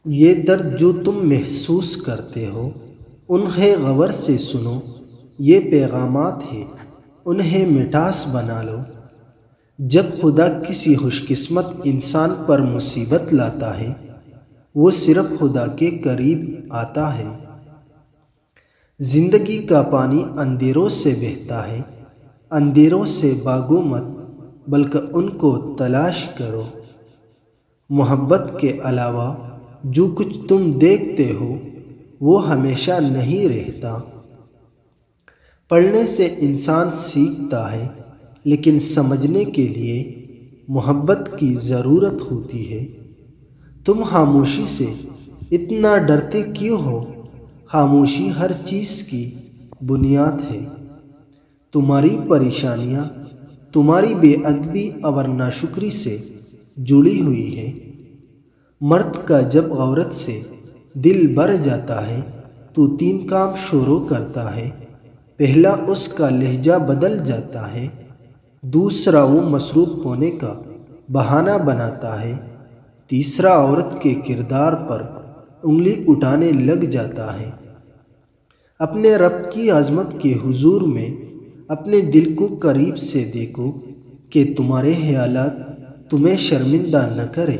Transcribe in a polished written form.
یہ درد جو تم محسوس کرتے ہو انہیں غور سے سنو، یہ پیغامات ہیں، انہیں مٹاس بنا لو۔ جب خدا کسی خوش قسمت انسان پر مصیبت لاتا ہے وہ صرف خدا کے قریب آتا ہے۔ زندگی کا پانی اندھیروں سے بہتا ہے، اندھیروں سے بھاگو مت بلکہ ان کو تلاش کرو۔ محبت کے علاوہ جو کچھ تم دیکھتے ہو وہ ہمیشہ نہیں رہتا۔ پڑھنے سے انسان سیکھتا ہے لیکن سمجھنے کے لیے محبت کی ضرورت ہوتی ہے۔ تم خاموشی سے اتنا ڈرتے کیوں ہو؟ خاموشی ہر چیز کی بنیاد ہے۔ تمہاری پریشانیاں تمہاری بے ادبی اور ناشکری سے جڑی ہوئی ہے۔ مرد کا جب عورت سے دل بھر جاتا ہے تو 3 کام شروع کرتا ہے۔ پہلا، اس کا لہجہ بدل جاتا ہے۔ دوسرا، وہ مصروف ہونے کا بہانہ بناتا ہے۔ تیسرا، عورت کے کردار پر انگلی اٹھانے لگ جاتا ہے۔ اپنے رب کی عظمت کے حضور میں اپنے دل کو قریب سے دیکھو کہ تمہارے خیالات تمہیں شرمندہ نہ کرے۔